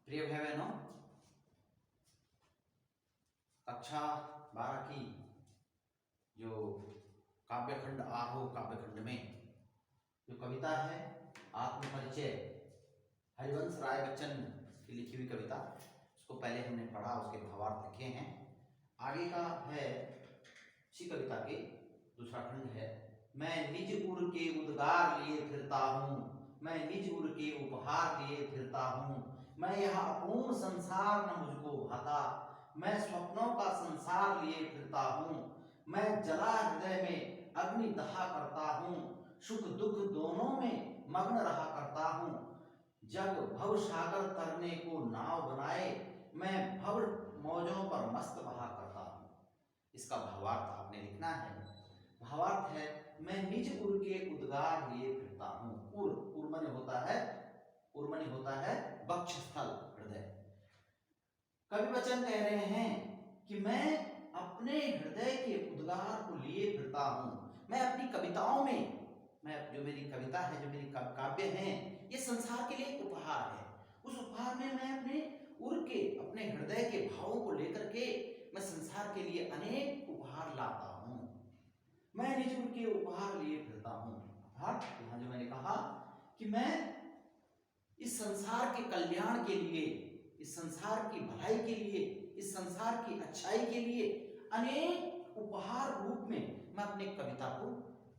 प्रिय भाई बहनों, कक्षा 12 की जो काव्यखंड आरोह काव्यखंड में जो कविता है आत्मपरिचय, हरिवंश राय बच्चन की लिखी हुई कविता, उसको पहले हमने पढ़ा, उसके भावार्थ लिखे हैं। आगे का है इसी कविता के दूसरा खंड है। मैं निज उर के उद्गार लिए फिरता हूँ, मैं निज उर के उपहार लिए फिरता हूँ, मैं यह अपूर्ण संसार न मुझको भाता, मैं स्वप्नों का संसार लिए फिरता हूँ, मैं जला हृदय में अग्नि दहा करता हूँ, सुख दुख दोनों में मग्न रहा करता हूँ, जग भव सागर तरने को नाव बनाए, मैं भव मौजों पर मस्त बहा करता हूँ। इसका भावार्थ आपने लिखना है। भावार्थ है, मैं निज उर के उद्गार लिए फिरता हूँ। उर माने होता है वक्षस्थल, हृदय। कवि वचन कह रहे हैं कि मैं अपने हृदय के उद्गार को लिए फिरता हूँ। मैं अपनी कविताओं में, मैं जो मेरी कविता है, जो मेरी काव्य हैं, ये संसार के लिए एक उपहार है। उस उपहार में मैं अपने उर के, अपने हृदय के भावों को लेकर के मैं संसार के लिए अनेक उपहार लाता हूँ। मैं निज उर के उपहार लिए फिरता हूँ। अर्थात यहाँ जो मैंने कहा कि मैं इस संसार के कल्याण के लिए, इस संसार की भलाई के लिए, इस संसार की अच्छाई के लिए अनेक उपहार रूप में मैं अपनी कविता को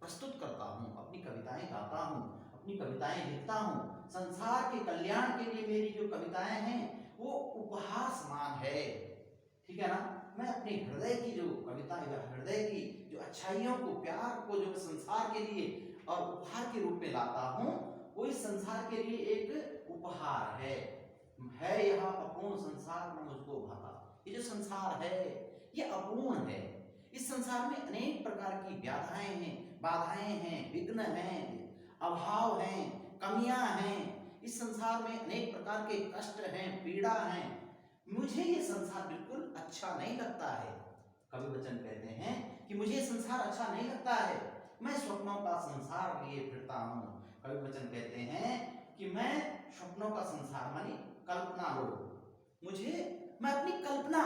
प्रस्तुत करता हूँ, अपनी कविताएं गाता हूँ, अपनी कविताएं लिखता हूँ। संसार के कल्याण के लिए मेरी जो कविताएं हैं वो उपहार समान है, ठीक है ना। मैं अपने हृदय की जो कविता या हृदय की जो अच्छाइयों को, प्यार को जो संसार के लिए और उपहार के रूप में लाता हूँ, वो इस संसार के लिए एक उपहार है यह अपूर्ण संसार न मुझको भाता। ये जो संसार है ये अपूर्ण है। इस संसार में अनेक प्रकार की व्याधाएं हैं, बाधाएं हैं, विघ्न हैं, अभाव हैं, कमियां हैं। इस संसार में अनेक प्रकार के कष्ट हैं, पीड़ा हैं। मुझे ये संसार बिल्कुल अच्छा नहीं लगता है। कवि वचन कहते हैं कि मुझे संसार अच्छा नहीं लगता है, मैं स्वप्नों का संसार लिए फिरता हूँ। कवि वचन कहते हैं कि मैं स्वप्नों का संसार मानी कल्पना लोग, मैं अपनी कल्पना,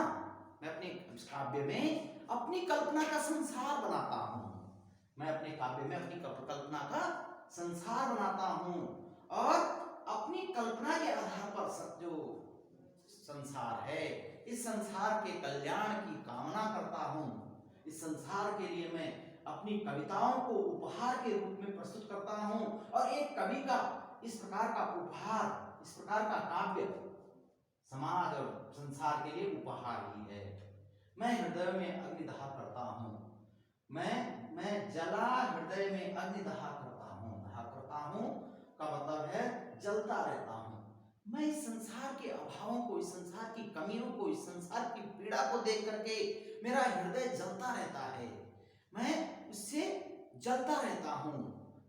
मैं अपने काव्य में अपनी कल्पना का संसार बनाता हूँ। मैं अपने काव्य में अपनी कल्पना का संसार बनाता हूँ और अपनी कल्पना के आधार पर जो संसार है, इस संसार के कल्याण की कामना करता हूँ। इस संसार के लिए मैं अपनी कविताओं को उपहार के रूप में प्रस्तुत करता हूँ और एक कवि का इस प्रकार का उपहार, इस प्रकार का काव्य समाज और संसार के लिए उपहार ही है। मैं हृदय में अग्निदहा करता हूँ, मैं जला हृदय में अग्निदहा करता हूँ। दहा करता हूँ का मतलब है जलता रहता हूँ। मैं इस संसार के अभावों को, इस संसार की कमियों को, इस संसार की पीड़ा को देख करके मेरा हृदय जलता रहता है। मैं उससे जलता रहता हूँ,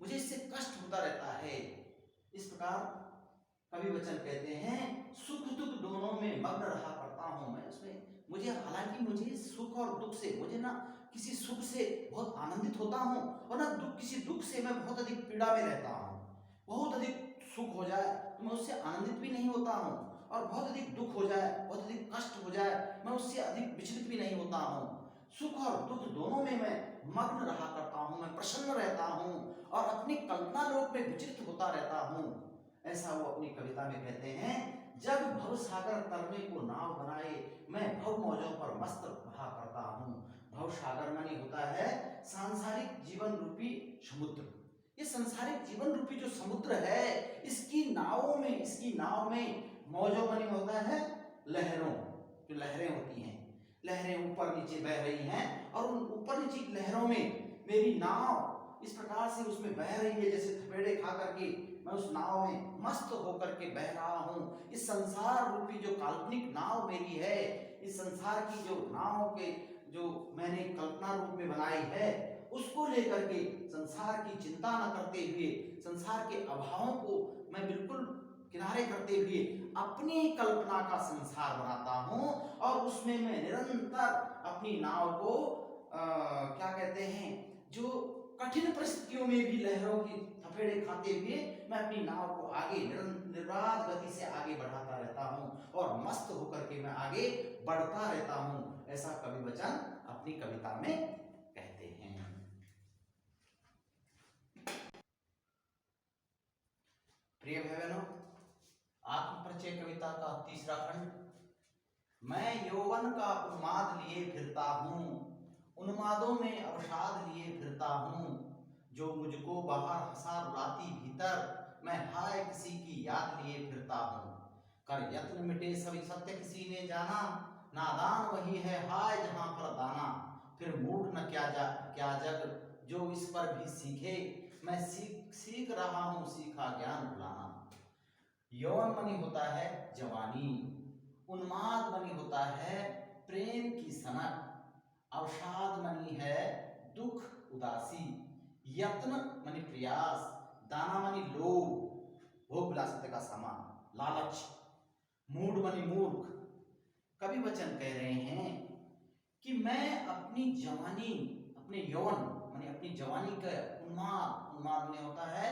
मुझे इससे कष्ट होता रहता है। इस प्रकार कवि वचन कहते हैं, सुख दुख दोनों में मग्न रहा करता हूँ मैं उसमें। मुझे, हालांकि मुझे सुख और दुख से, मुझे ना किसी सुख से बहुत आनंदित होता हूँ और ना किसी दुख से मैं बहुत अधिक पीड़ा में रहता हूँ। बहुत अधिक सुख हो जाए तो मैं उससे आनंदित भी नहीं होता हूँ, और बहुत अधिक दुख हो जाए, बहुत अधिक कष्ट हो जाए, मैं उससे अधिक विचलित भी नहीं होता हूँ। सुख और दुख दोनों में मैं मग्न रहा करता हूँ, मैं प्रसन्न रहता हूँ और अपनी कल्पना लोक में विचलित होता रहता हूँ। ऐसा वो अपनी कविता में कहते हैं, जब भव सागर तरने को नाव बनाए, मैं भव मौजों पर मस्त बहा करता हूँ। भव सागर मानी होता है सांसारिक जीवन रूपी समुद्र। ये संसारिक जीवन रूपी जो समुद्र है, इसकी नावों में, इसकी नाव में मौजों मानी होता है लहरों, जो लहरें होती हैं, लहरें ऊपर नीचे बह रही हैं और उन ऊपर नीचे की लहरों में मेरी नाव इस प्रकार से उसमें बह रही है, जैसे थपेड़े खा करके मैं उस नाव में मस्त होकर के बह रहा हूँ। इस संसार रूपी जो काल्पनिक नाव मेरी है, इस संसार की जो नाव के जो मैंने कल्पना रूप में बनाई है, उसको लेकर के संसार की चिंता न करते हुए, संसार के अभावों को मैं बिल्कुल किनारे करते हुए अपनी कल्पना का संसार बनाता हूँ और उसमें मैं निरंतर अपनी नाव को क्या कहते हैं, जो कठिन परिस्थितियों में भी लहरों की थपेड़े खाते हुए मैं अपनी नाव को आगे निर्बाध गति से आगे बढ़ाता रहता हूँ और मस्त होकर के मैं आगे बढ़ता रहता हूँ, ऐसा कवि वचन अपनी कविता में कहते हैं। प्रिय भाई बहनों, आत्मपरिचय कविता का तीसरा खंड। मैं यौवन का उन्माद लिए फिरता हूँ, उन्मादों में अवसाद लिए फिरता हूँ, जो मुझको बाहर हंसा रुलाती भीतर, मैं हाय किसी की याद लिए फिरता हूँ। कर यत्न मिटे सभी सत्य किसी ने जाना, नादान वही है हाय जहाँ पर दाना, फिर मूढ़ न क्या जग जो इस पर भी सीखे, मैं सीख रहा हूँ सीखा ज्ञान भुलाना। यौवन मनी होता है जवानी, उन्माद मनी होता है प्रेम की सनक, अवसाद मनी है दुख उदासी, यत्न मनी प्रयास, दाना मनी लोभ, भोग विलासिता का सामान, लालच, मूढ़ मनी मूर्ख। कवि वचन कह रहे हैं कि मैं अपनी जवानी, अपने यौवन माने अपनी जवानी का उन्माद में होता है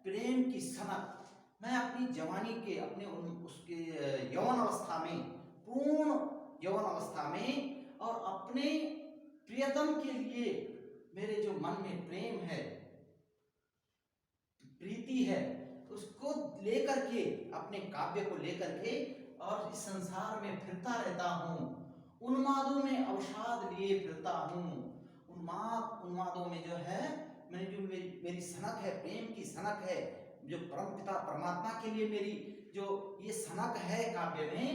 प्रेम की सनक, मैं अपनी जवानी के अपने उसके यौवन अवस्था में, पूर्ण यौवन अवस्था में और अपने प्रियतम के लिए मेरे जो मन में प्रेम है, प्रीति है, उसको लेकर के, अपने काव्य को लेकर के और इस संसार में फिरता रहता हूँ, उन्मादों में अवसाद लिए फिरता हूँ। उन्मादों में जो है मैंने जो मेरी सनक है, प्रेम की सनक है, जो परम पिता परमात्मा के लिए मेरी जो ये सनक है काव्य में,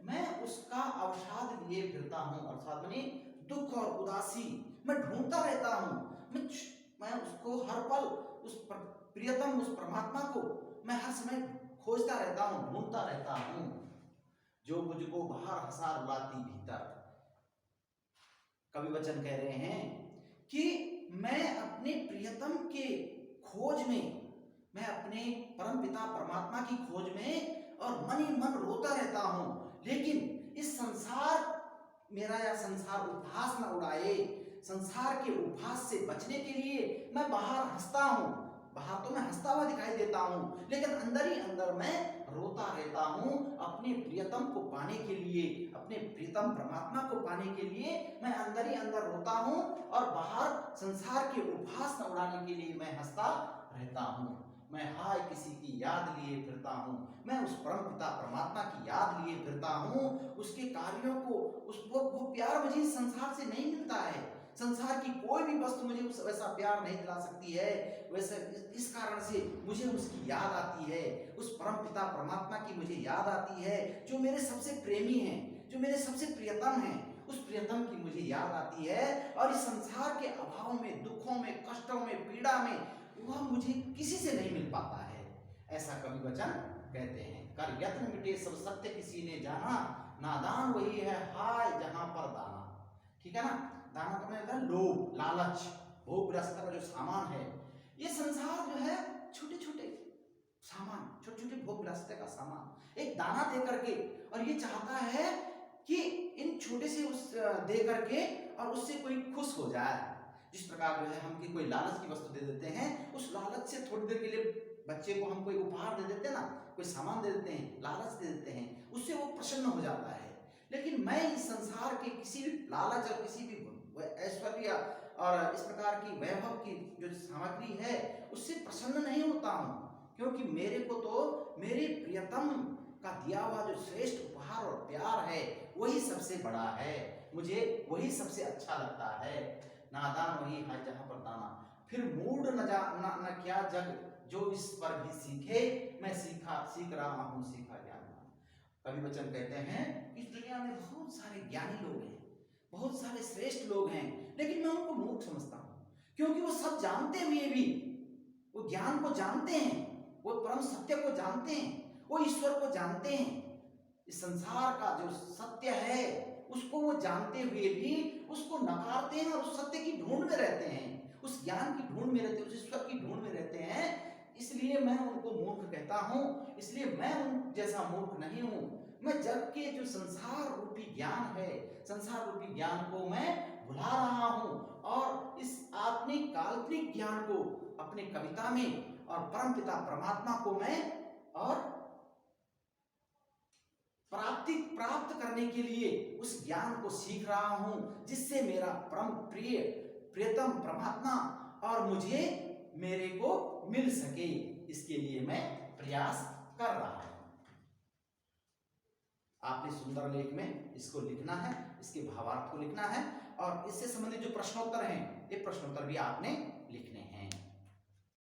मैं उसका अवसाद लिए फिरता हूँ। अवसाद माने दुख और उदासी, मैं ढूंढता रहता हूँ, मैं उसको हर पल उस प्रियतम उस परमात्मा को मैं हर समय खोजता रहता हूँ, ढूंढता रहता हूँ, जो मुझको बाहर हंसा रुलाती भीतर। कवि वचन कह रहे हैं कि मैं अपने प्रियतम के खोज में, मैं अपने परम पिता परमात्मा की खोज में और मन ही मन रोता रहता हूँ, लेकिन इस संसार मेरा या संसार उपहास न उड़ाए, संसार के उपहास से बचने के लिए मैं बाहर हंसता हूँ, बाहर तो मैं हंसता हुआ दिखाई देता हूँ, लेकिन अंदर ही अंदर मैं रोता रहता हूँ। अपने प्रियतम को पाने के लिए, अपने प्रियतम परमात्मा को पाने के लिए मैं अंदर ही अंदर रोता हूँ और बाहर संसार के उपहास न उड़ाने के लिए मैं हंसता रहता हूँ। मैं हाय किसी की याद लिए फिरता हूँ, मैं उस परम पिता परमात्मा की याद लिए फिरता हूँ, उसके कार्यों को, उसको वो प्यार मुझे संसार से नहीं मिलता है, संसार की कोई भी वस्तु मुझे वैसा प्यार नहीं दिला सकती है, वैसे इस कारण से मुझे उसकी याद आती है, उस परम पिता परमात्मा की मुझे याद आती है, जो मेरे सबसे प्रेमी हैं, जो मेरे सबसे प्रियतम हैं, उस प्रियतम की मुझे याद आती है। और इस संसार के अभाव में, दुखों में, कष्टों में, पीड़ा में वह मुझे किसी से नहीं मिल पाता है, ऐसा कवि वचन कहते हैं। कर यत्न मिटे सब सत्य किसी ने जाना, नादान वही है हाय जहां पर दाना। ठीक है ना, दाना का मतलब लोभ, लालच, भोग विलासिता का जो सामान है, ये संसार जो है छोटे छोटे सामान, छोटे छोटे भोग विलासिता का सामान एक दाना दे करके, और ये चाहता है कि इन छोटे से उस दे करके और उससे कोई खुश हो जाए। जिस प्रकार जो है हम कोई लालच की वस्तु दे देते हैं, उस लालच से थोड़ी देर के लिए बच्चे को हम कोई उपहार दे देते हैं ना, कोई सामान दे देते हैं, लालच दे देते हैं, उससे वो प्रसन्न हो जाता है। लेकिन मैं इस संसार के किसी भी लालच और किसी भी ऐश्वर्य और इस प्रकार की वैभव की जो सामग्री है उससे प्रसन्न नहीं होता हूँ, क्योंकि मेरे को तो मेरे प्रियतम का दिया हुआ जो श्रेष्ठ उपहार और प्यार है वही सबसे बड़ा है, मुझे वही सबसे अच्छा लगता है। नादान वही है जहां पर दाना, फिर मूढ़ न क्या जग जो इस पर भी सीखे, मैं सीख रहा हूँ सीखा ज्ञान। कवि वचन कहते हैं इस दुनिया में बहुत सारे ज्ञानी लोग हैं, बहुत सारे श्रेष्ठ लोग हैं, लेकिन मैं उनको मूर्ख समझता हूँ, क्योंकि वो सब जानते हुए भी, वो ज्ञान को जानते हैं, वो परम सत्य को जानते हैं, वो ईश्वर को जानते हैं, इस संसार का जो सत्य है उसको वो जानते हुए भी उसको नकारते हैं और उस सत्य की ढूंढ में रहते हैं, उस ज्ञान की ढूंढ में रहते हैं, उस ईश्वर की ढूंढ में रहते हैं। इसलिए मैं उनको मूर्ख कहता हूँ, इसलिए मैं उन जैसा मूर्ख नहीं हूँ। मैं जग के जो संसार रूपी ज्ञान है, संसार रूपी ज्ञान को मैं भुला रहा हूँ और इस अपने काल्पनिक ज्ञान को अपने कविता में और परमपिता परमात्मा को मैं और प्राप्त करने के लिए उस ज्ञान को सीख रहा हूं जिससे मेरा परम प्रिय प्रियतम परमात्मा और मुझे मेरे को मिल सके, इसके लिए मैं प्रयास कर रहा हूं। आपने सुंदर लेख में इसको लिखना है, इसके भावार्थ को लिखना है और इससे संबंधित जो प्रश्नोत्तर हैं ये प्रश्नोत्तर भी आपने लिखने हैं।